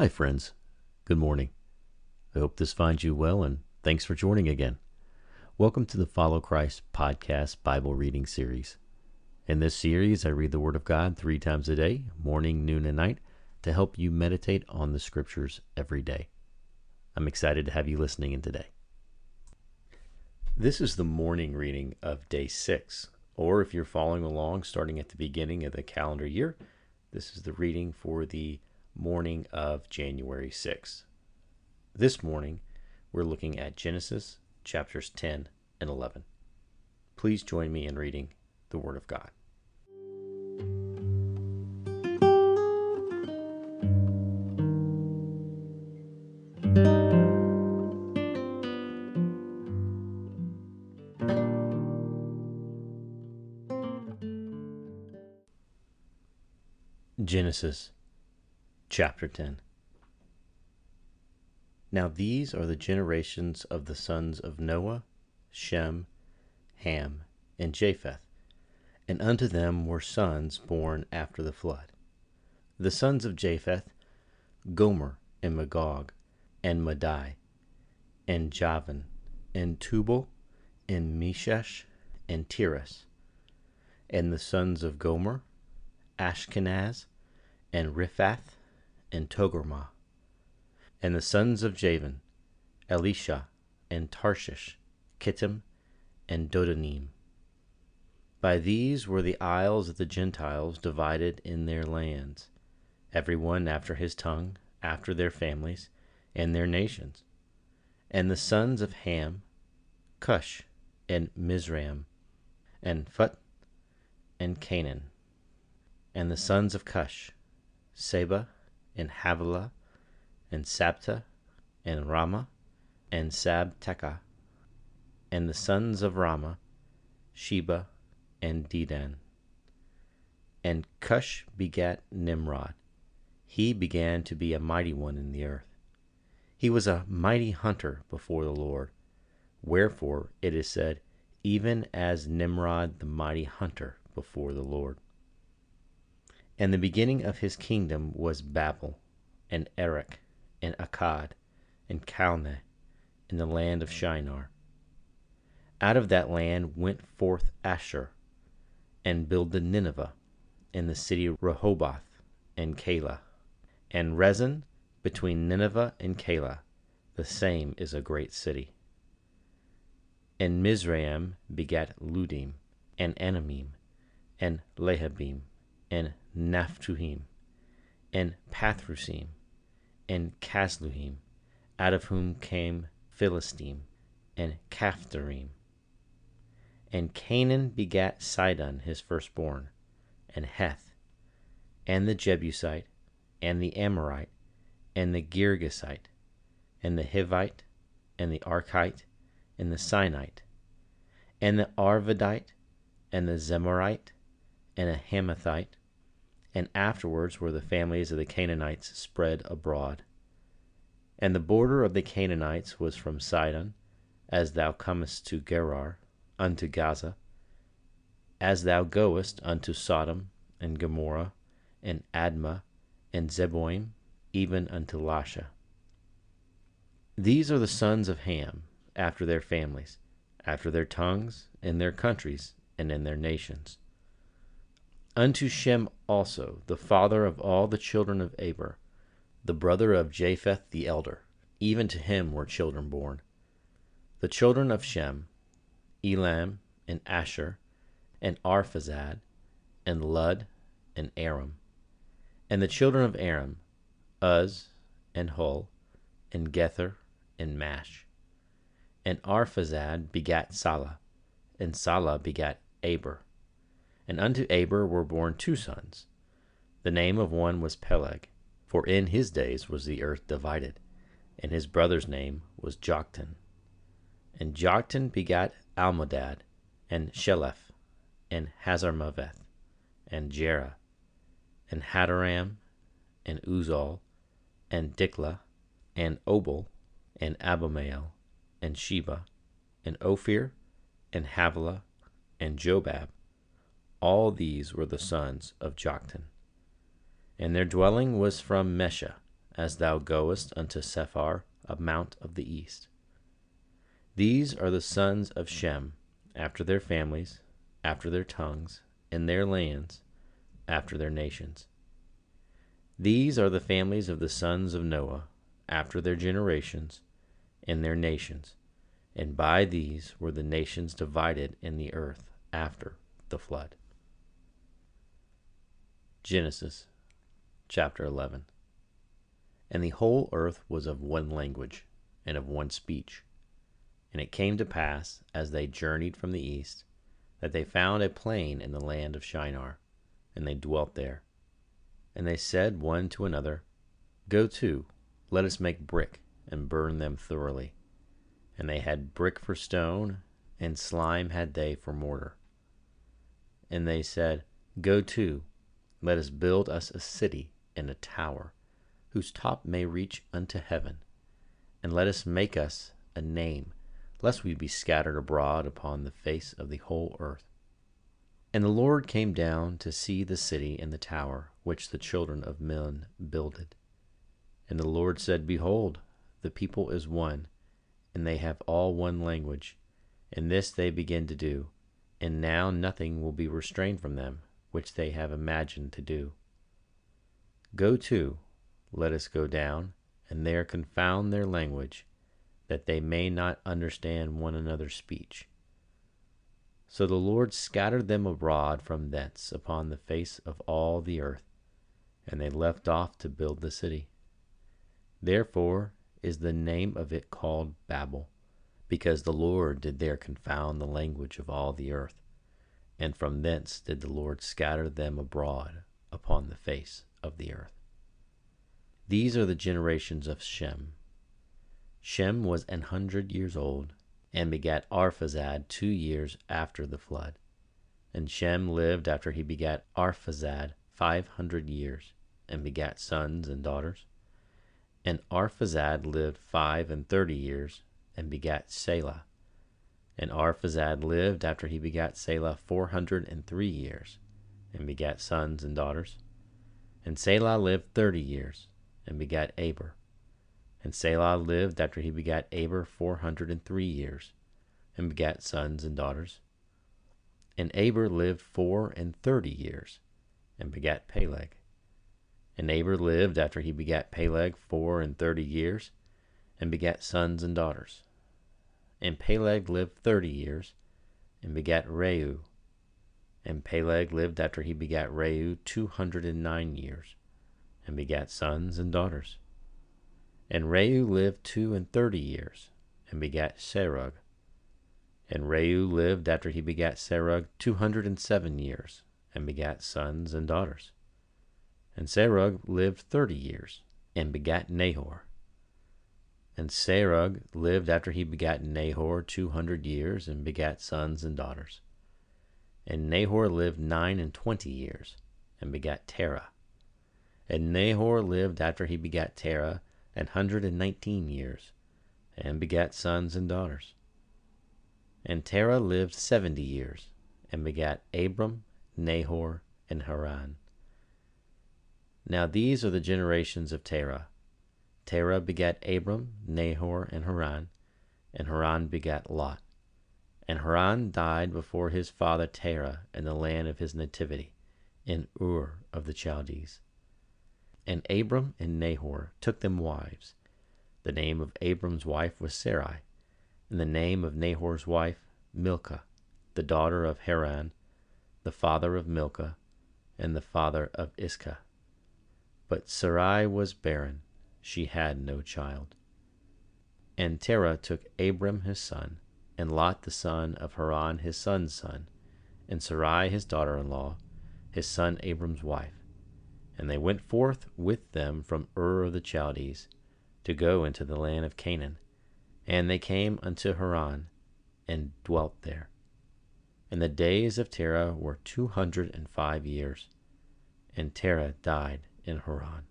Hi, friends. Good morning. I hope this finds you well, and thanks for joining again. Welcome to the Follow Christ podcast Bible reading series. In this series, I read the Word of God 3 times a day, morning, noon, and night, to help you meditate on the Scriptures every day. I'm excited to have you listening in today. This is the morning reading of day 6, or if you're following along starting at the beginning of the calendar year, this is the reading for the morning of January 6th. This morning, we're looking at Genesis chapters 10 and 11. Please join me in reading the Word of God. Genesis chapter 10. Now these are the generations of the sons of Noah, Shem, Ham, and Japheth, and unto them were sons born after the flood. The sons of Japheth, Gomer, and Magog, and Madai, and Javan, and Tubal, and Meshech, and Tiras. And the sons of Gomer, Ashkenaz, and Riphath, and Togarmah. And the sons of Javan, Elisha, and Tarshish, Kittim, and Dodanim. By these were the isles of the Gentiles divided in their lands, every one after his tongue, after their families, and their nations. And the sons of Ham, Cush, and Mizraim, and Phut, and Canaan. And the sons of Cush, Seba, and Havilah, and Sabta, and Ramah, and Sabteka. And the sons of Ramah, Sheba, and Dedan. And Cush begat Nimrod. He began to be a mighty one in the earth. He was a mighty hunter before the Lord. Wherefore it is said, even as Nimrod the mighty hunter before the Lord. And the beginning of his kingdom was Babel, and Erech, and Akkad, and Calneh, in the land of Shinar. Out of that land went forth Asshur, and builded Nineveh, and the city Rehoboth, and Calah, and Rezin between Nineveh and Calah, the same is a great city. And Mizraim begat Ludim, and Anamim, and Lehabim, and Naphtuhim, and Pathrusim, and Casluhim, out of whom came Philistine, and Caphtorim. And Canaan begat Sidon his firstborn, and Heth, and the Jebusite, and the Amorite, and the Girgasite, and the Hivite, and the Archite, and the Sinite, and the Arvadite, and the Zemorite, and the Hamathite. And afterwards were the families of the Canaanites spread abroad. And the border of the Canaanites was from Sidon, as thou comest to Gerar, unto Gaza, as thou goest unto Sodom, and Gomorrah, and Admah, and Zeboim, even unto Lasha. These are the sons of Ham, after their families, after their tongues, in their countries, and in their nations. Unto Shem also, the father of all the children of Eber, the brother of Japheth the elder, even to him were children born. The children of Shem, Elam, and Asher, and Arphaxad, and Lud, and Aram. And the children of Aram, Uz, and Hul, and Gether, and Mash. And Arphaxad begat Salah, and Salah begat Aber. And unto Aber were born 2 sons. The name of one was Peleg, for in his days was the earth divided, and his brother's name was Joktan. And Joktan begat Almodad, and Sheleph, and Hazarmaveth, and Jerah, and Hadoram, and Uzal, and Diklah, and Obal, and Abimael, and Sheba, and Ophir, and Havilah, and Jobab. All these were the sons of Joktan. And their dwelling was from Mesha, as thou goest unto Sephar, a mount of the east. These are the sons of Shem, after their families, after their tongues, in their lands, after their nations. These are the families of the sons of Noah, after their generations, in their nations, and by these were the nations divided in the earth after the flood. Genesis chapter 11. And the whole earth was of one language, and of one speech. And it came to pass, as they journeyed from the east, that they found a plain in the land of Shinar, and they dwelt there. And they said one to another, Go to, let us make brick, and burn them thoroughly. And they had brick for stone, and slime had they for mortar. And they said, Go to, let us build us a city and a tower, whose top may reach unto heaven. And let us make us a name, lest we be scattered abroad upon the face of the whole earth. And the Lord came down to see the city and the tower which the children of men builded. And the Lord said, Behold, the people is one, and they have all one language, and this they begin to do, and now nothing will be restrained from them, which they have imagined to do. Go to, let us go down, and there confound their language, that they may not understand one another's speech. So the Lord scattered them abroad from thence upon the face of all the earth, and they left off to build the city. Therefore is the name of it called Babel, because the Lord did there confound the language of all the earth, and from thence did the Lord scatter them abroad upon the face of the earth. These are the generations of Shem. Shem was 100 years old, and begat Arphaxad 2 years after the flood. And Shem lived after he begat Arphaxad 500 years, and begat sons and daughters. And Arphaxad lived 35 years, and begat Selah. And Arphaxad lived after he begat Selah 403 years, and begat sons and daughters. And Selah lived 30 years, and begat Aber. And Selah lived after he begat Aber 403 years, and begat sons and daughters. And Aber lived 34 years, and begat Peleg. And Aber lived after he begat Peleg 34 years, and begat sons and daughters. And Peleg lived 30 years, and begat Reu. And Peleg lived after he begat Reu 209 years, and begat sons and daughters. And Reu lived 32 years, and begat Serug. And Reu lived after he begat Serug 207 years, and begat sons and daughters. And Serug lived 30 years, and begat Nahor. And Serug lived after he begat Nahor 200 years, and begat sons and daughters. And Nahor lived 29 years, and begat Terah. And Nahor lived after he begat Terah 119 years, and begat sons and daughters. And Terah lived 70 years, and begat Abram, Nahor, and Haran. Now these are the generations of Terah. Terah begat Abram, Nahor, and Haran begat Lot. And Haran died before his father Terah in the land of his nativity, in Ur of the Chaldees. And Abram and Nahor took them wives. The name of Abram's wife was Sarai, and the name of Nahor's wife Milcah, the daughter of Haran, the father of Milcah, and the father of Iscah. But Sarai was barren, she had no child. And Terah took Abram his son, and Lot the son of Haran his son's son, and Sarai his daughter-in-law, his son Abram's wife. And they went forth with them from Ur of the Chaldees, to go into the land of Canaan. And they came unto Haran, and dwelt there. And the days of Terah were 205 years, and Terah died in Haran.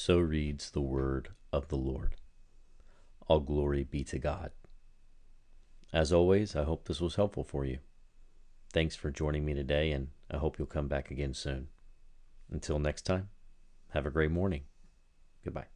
So reads the word of the Lord. All glory be to God. As always, I hope this was helpful for you. Thanks for joining me today, and I hope you'll come back again soon. Until next time, have a great morning. Goodbye.